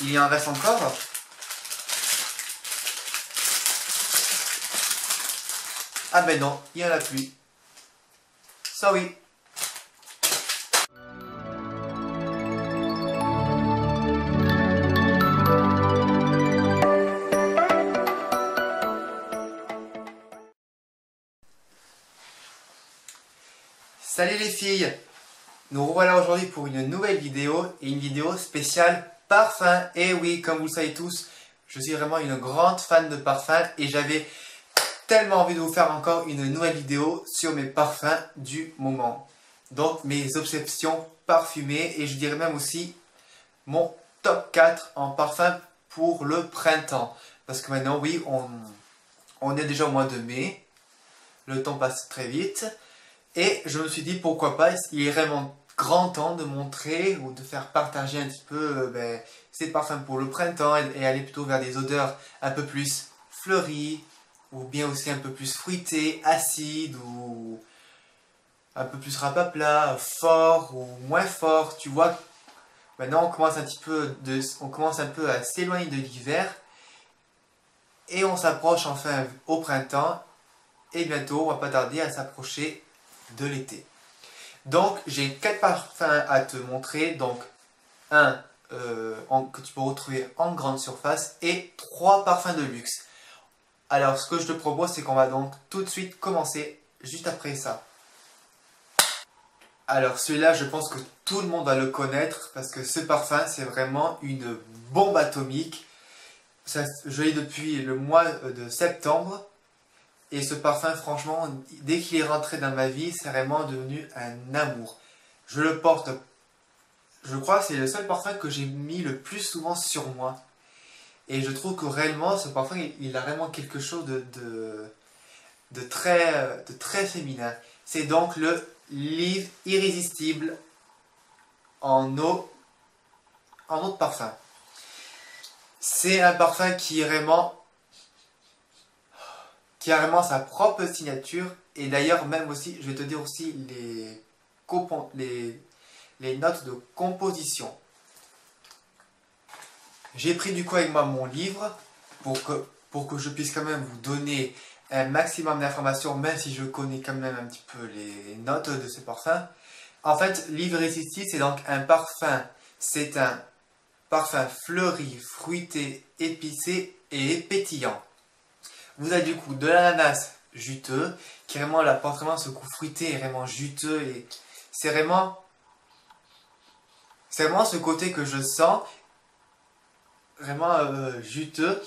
Il y en reste encore. Ah ben non, il n'y en a plus. Sorry. Salut les filles. Nous revoilà aujourd'hui pour une nouvelle vidéo et une vidéo spéciale parfum. Et oui, comme vous le savez tous, je suis vraiment une grande fan de parfum et j'avais tellement envie de vous faire encore une nouvelle vidéo sur mes parfums du moment. Donc mes obsessions parfumées et je dirais même aussi mon top 4 en parfum pour le printemps. Parce que maintenant, oui, on est déjà au mois de mai, le temps passe très vite. Et je me suis dit pourquoi pas, il est vraiment grand temps de montrer ou de faire partager un petit peu ces parfums pour le printemps et aller plutôt vers des odeurs un peu plus fleuries ou bien aussi un peu plus fruitées, acides ou un peu plus rapapla, fort ou moins fort. Tu vois, maintenant on commence on commence un peu à s'éloigner de l'hiver et on s'approche enfin au printemps et bientôt on va pas tarder à s'approcher de l'été. Donc j'ai 4 parfums à te montrer, donc un que tu peux retrouver en grande surface et 3 parfums de luxe. Alors ce que je te propose c'est qu'on va donc tout de suite commencer juste après ça. Alors celui-là je pense que tout le monde va le connaître parce que ce parfum c'est vraiment une bombe atomique. Je l'ai depuis le mois de septembre. Et ce parfum, franchement, dès qu'il est rentré dans ma vie, c'est vraiment devenu un amour. Je le porte, je crois que c'est le seul parfum que j'ai mis le plus souvent sur moi. Et je trouve que réellement, ce parfum, il a vraiment quelque chose de très féminin. C'est donc le Live Irrésistible en eau de parfum. C'est un parfum qui a vraiment sa propre signature. Et d'ailleurs, même aussi, je vais te dire aussi les notes de composition. J'ai pris du coup avec moi mon livre pour que je puisse quand même vous donner un maximum d'informations, même si je connais quand même un petit peu les notes de ce parfum. En fait, Live Irrésistible, c'est donc un parfum. C'est un parfum fleuri, fruité, épicé et pétillant. Vous avez du coup de l'ananas juteux, qui vraiment apporte vraiment ce goût fruité et vraiment juteux. Et c'est vraiment ce côté que je sens, vraiment juteux.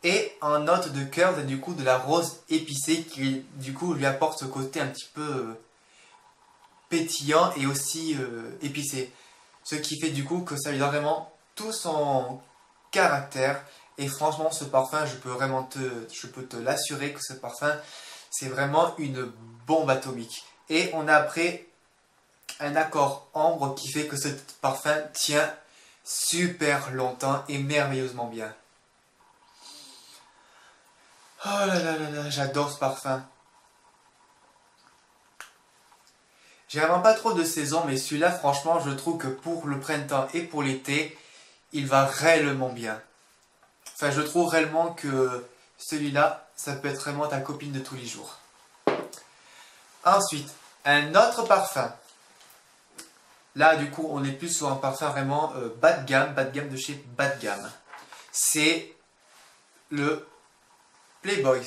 Et en note de cœur, vous avez du coup de la rose épicée qui du coup lui apporte ce côté un petit peu pétillant et aussi épicé. Ce qui fait du coup que ça lui donne vraiment tout son caractère. Et franchement, ce parfum, je peux te l'assurer que ce parfum, c'est vraiment une bombe atomique. Et on a après un accord ambre qui fait que ce parfum tient super longtemps et merveilleusement bien. Oh là là là là, j'adore ce parfum. J'ai vraiment pas trop de saison, mais celui-là, franchement, je trouve que pour le printemps et pour l'été, il va réellement bien. Enfin, je trouve réellement que celui-là, ça peut être vraiment ta copine de tous les jours. Ensuite, un autre parfum. Là, du coup, on est plus sur un parfum vraiment bas de gamme de chez bas de gamme. C'est le Playboy.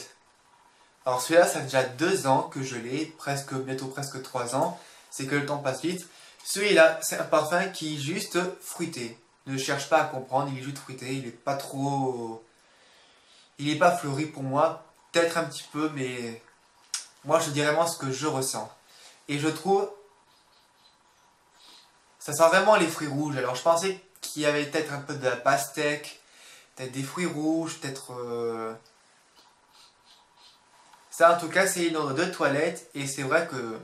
Alors celui-là, ça fait déjà 2 ans que je l'ai, bientôt presque 3 ans. C'est que le temps passe vite. Celui-là, c'est un parfum qui est juste fruité. Ne cherche pas à comprendre, il est juste fruité, il n'est pas trop... Il n'est pas fleuri pour moi, peut-être un petit peu, mais moi je dirais vraiment ce que je ressens. Et je trouve, ça sent vraiment les fruits rouges. Alors je pensais qu'il y avait peut-être un peu de la pastèque, peut-être des fruits rouges, peut-être... Ça en tout cas c'est une odeur de toilette et c'est vrai que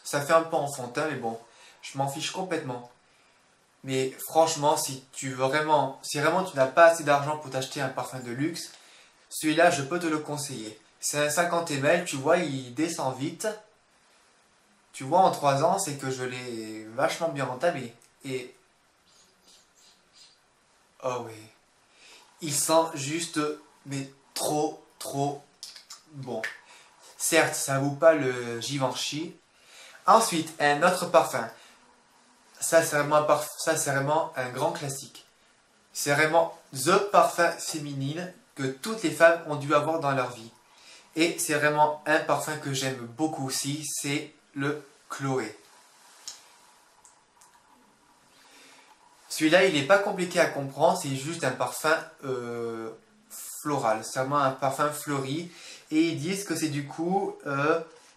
ça fait un peu enfantin, mais bon, je m'en fiche complètement. Mais franchement, si vraiment tu n'as pas assez d'argent pour t'acheter un parfum de luxe, celui-là, je peux te le conseiller. C'est un 50 ml, tu vois, il descend vite. Tu vois, en 3 ans, c'est que je l'ai vachement bien entamé. Et Oh oui. Il sent juste, mais trop, trop bon. Certes, ça vaut pas le Givenchy. Ensuite, un autre parfum. Ça, c'est vraiment un grand classique. C'est vraiment the parfum féminine que toutes les femmes ont dû avoir dans leur vie. Et c'est vraiment un parfum que j'aime beaucoup aussi, c'est le Chloé. Celui-là, il n'est pas compliqué à comprendre, c'est juste un parfum floral. C'est vraiment un parfum fleuri. Et ils disent que c'est du coup,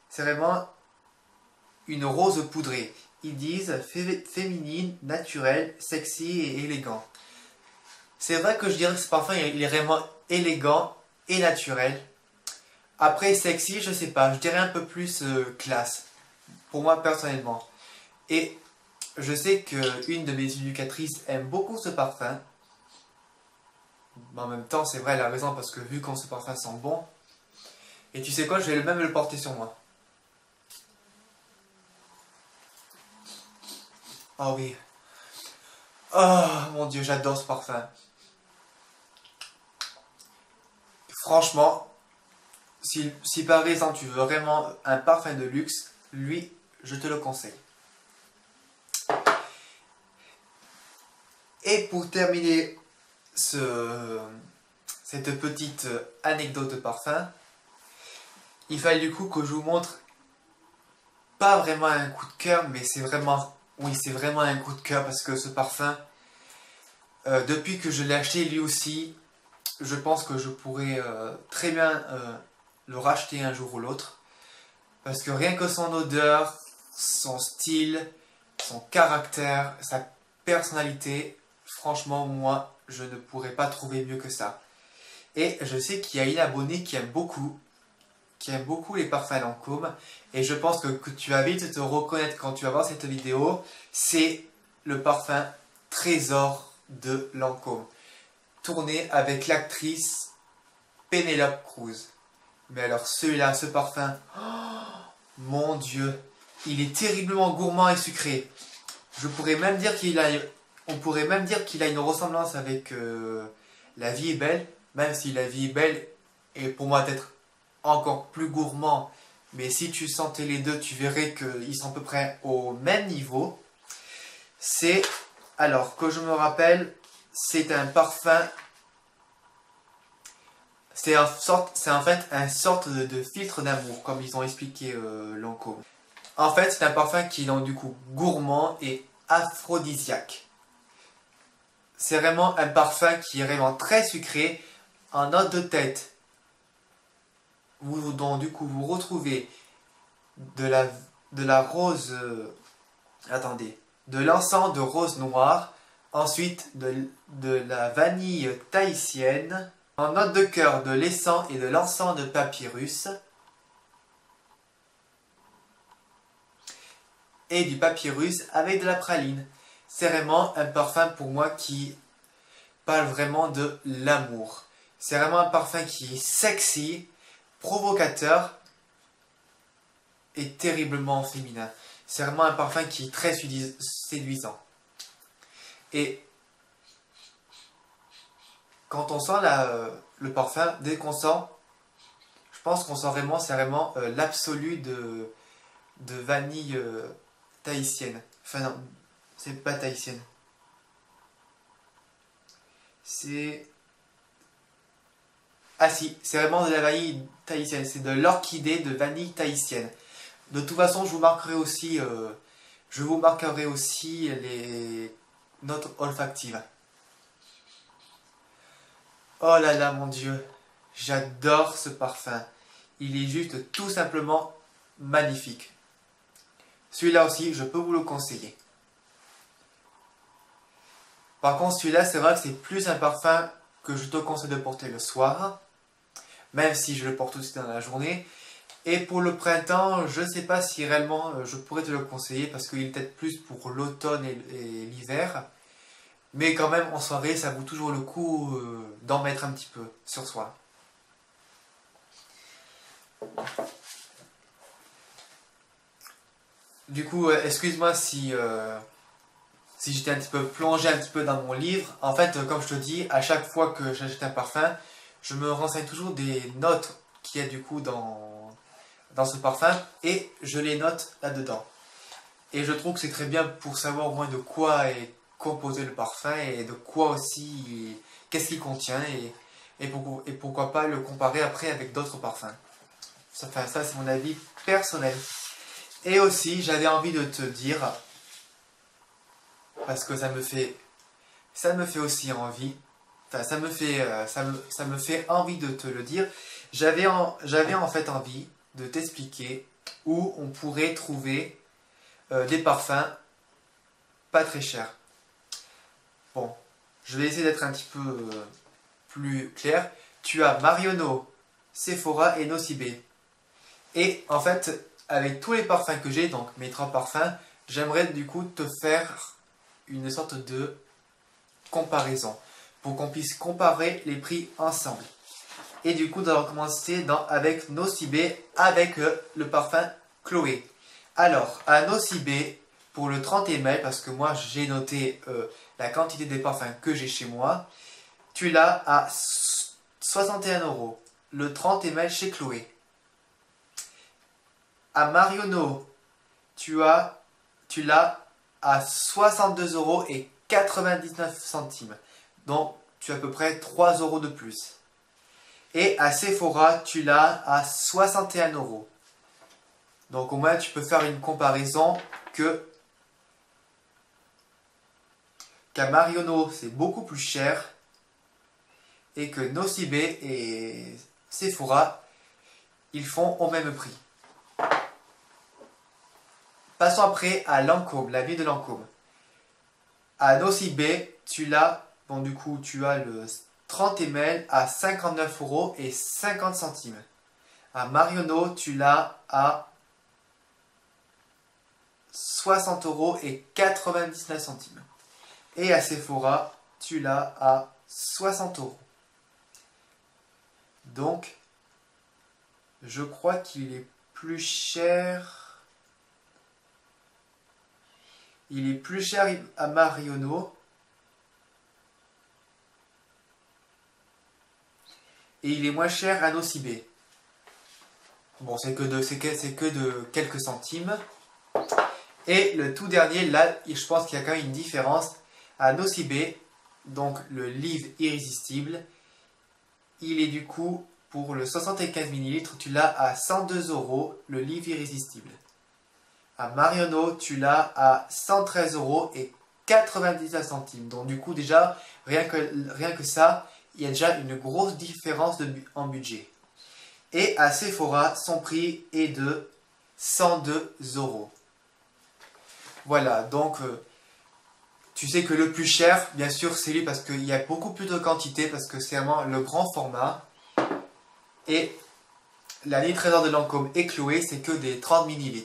c'est vraiment une rose poudrée. Ils disent féminine, naturelle, sexy et élégant. C'est vrai que je dirais que ce parfum, il est vraiment élégant et naturel. Après, sexy, je sais pas, je dirais un peu plus classe, pour moi personnellement. Et je sais qu'une de mes éducatrices aime beaucoup ce parfum. Mais en même temps, c'est vrai, elle a raison, parce que vu qu'on ce parfum sent bon. Et tu sais quoi, je vais même le porter sur moi. Oh oui. Oh mon Dieu, j'adore ce parfum. Franchement, si par exemple tu veux vraiment un parfum de luxe, lui, je te le conseille. Et pour terminer cette petite anecdote de parfum, il fallait du coup que je vous montre pas vraiment un coup de cœur, mais c'est vraiment, oui, c'est vraiment un coup de cœur parce que ce parfum, depuis que je l'ai acheté lui aussi, je pense que je pourrais très bien le racheter un jour ou l'autre. Parce que rien que son odeur, son style, son caractère, sa personnalité, franchement, moi, je ne pourrais pas trouver mieux que ça. Et je sais qu'il y a une abonnée qui aime beaucoup les parfums Lancôme. Et je pense que tu vas vite te reconnaître quand tu vas voir cette vidéo. C'est le parfum Trésor de Lancôme. Tourné avec l'actrice Penélope Cruz. Mais alors celui-là, ce parfum, oh, mon Dieu, il est terriblement gourmand et sucré. Je pourrais même dire on pourrait même dire qu'il a une ressemblance avec La Vie est belle, même si La Vie est belle est pour moi d'être encore plus gourmand. Mais si tu sentais les deux, tu verrais qu'ils sont à peu près au même niveau. C'est, alors que je me rappelle, c'est un parfum. C'est en fait un sorte de filtre d'amour, comme ils ont expliqué Lancôme. En fait, c'est un parfum qui est donc du coup gourmand et aphrodisiaque. C'est vraiment un parfum qui est vraiment très sucré. En note de tête, donc du coup vous retrouvez de la rose, attendez, de l'encens de rose noire, ensuite de la vanille tahitienne, en note de cœur de l'essence et de l'encens de papyrus, et du papyrus avec de la praline. C'est vraiment un parfum pour moi qui parle vraiment de l'amour. C'est vraiment un parfum qui est sexy, provocateur et terriblement féminin. C'est vraiment un parfum qui est très séduisant. Et quand on sent le parfum, dès qu'on sent, je pense qu'on sent vraiment, c'est vraiment l'absolu de vanille tahitienne. Enfin non, c'est pas tahitienne. C'est... Ah si, c'est vraiment de la vanille tahitienne. C'est de l'orchidée de vanille tahitienne. De toute façon, je vous marquerai aussi les notes olfactives. Oh là là, mon Dieu, j'adore ce parfum. Il est juste tout simplement magnifique. Celui-là aussi, je peux vous le conseiller. Par contre, celui-là, c'est vrai que c'est plus un parfum que je te conseille de porter le soir, même si je le porte aussi dans la journée. Et pour le printemps, je ne sais pas si réellement je pourrais te le conseiller parce qu'il est peut-être plus pour l'automne et l'hiver. Mais quand même, en soirée, ça vaut toujours le coup d'en mettre un petit peu sur soi. Du coup, excuse-moi si si j'étais un petit peu plongé un petit peu dans mon livre, en fait, comme je te dis, à chaque fois que j'achète un parfum, je me renseigne toujours des notes qu'il y a du coup dans ce parfum et je les note là-dedans. Et je trouve que c'est très bien pour savoir au moins de quoi est composé le parfum et de quoi aussi, qu'est-ce qu'il contient et pourquoi pas le comparer après avec d'autres parfums. Enfin, ça c'est mon avis personnel. Et aussi, j'avais envie de te dire, parce que ça me fait aussi envie, enfin ça me fait envie de te le dire. J'avais en fait envie de t'expliquer où on pourrait trouver des parfums pas très chers. Bon, je vais essayer d'être un petit peu plus clair. Tu as Marionneau, Sephora et Nocibé. Et en fait, avec tous les parfums que j'ai, donc mes 3 parfums, j'aimerais du coup te faire une sorte de comparaison pour qu'on puisse comparer les prix ensemble. Et du coup, nous allons commencer avec Nocibé avec le parfum Chloé. Alors, à Nocibé, pour le 30 ml, parce que moi j'ai noté la quantité des parfums que j'ai chez moi, tu l'as à 61 €. Le 30 ml chez Chloé. À Marionneau, tu l'as à 62,99 €. Donc, tu as à peu près 3 € de plus. Et à Sephora, tu l'as à 61 €. Donc, au moins, tu peux faire une comparaison qu'à Marionneau, c'est beaucoup plus cher. Et que Nocibé et Sephora, ils font au même prix. Passons après à Lancôme, la ville de Lancôme. À Nocibé, tu as le 30 ml à 59,50 €. À Marionneau, tu l'as à 60,99 €. Et à Sephora, tu l'as à 60 €. Donc, je crois qu'il est plus cher. Il est plus cher à Marionneau. Et il est moins cher à Nocibé. Bon, c'est que de quelques centimes. Et le tout dernier, là, je pense qu'il y a quand même une différence. À Nocibé, donc le livre irrésistible, il est du coup, pour le 75 ml, tu l'as à 102 € le livre irrésistible. À Marionneau, tu l'as à 113,99 €. Donc du coup, déjà, rien que ça, il y a déjà une grosse différence en budget. Et à Sephora, son prix est de 102 €. Voilà, donc tu sais que le plus cher, bien sûr, c'est lui parce qu'il y a beaucoup plus de quantité, parce que c'est vraiment le grand format. Et la ligne Trésor de Lancôme et Chloé, c'est que des 30 ml.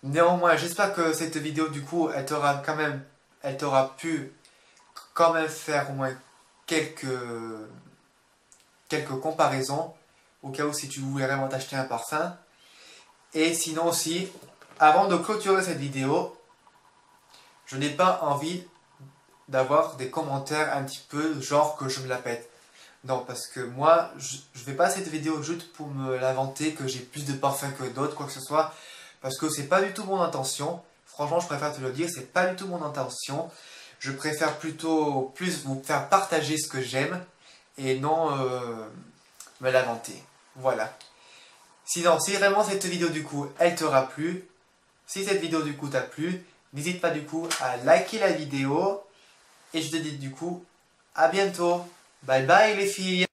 Néanmoins, j'espère que cette vidéo, du coup, elle t'aura pu quand même faire au moins quelques comparaisons, au cas où si tu voulais vraiment t'acheter un parfum. Et sinon aussi, avant de clôturer cette vidéo, je n'ai pas envie d'avoir des commentaires un petit peu genre que je me la pète. Non, parce que moi, je ne fais pas cette vidéo juste pour me la vanter, que j'ai plus de parfums que d'autres, quoi que ce soit. Parce que c'est pas du tout mon intention. Franchement, je préfère te le dire, c'est pas du tout mon intention. Je préfère plutôt plus vous faire partager ce que j'aime et non me la vanter. Voilà. Sinon, si vraiment cette vidéo du coup, elle t'aura plu, si cette vidéo du coup t'a plu, n'hésite pas du coup à liker la vidéo. Et je te dis du coup, à bientôt. Bye bye les filles.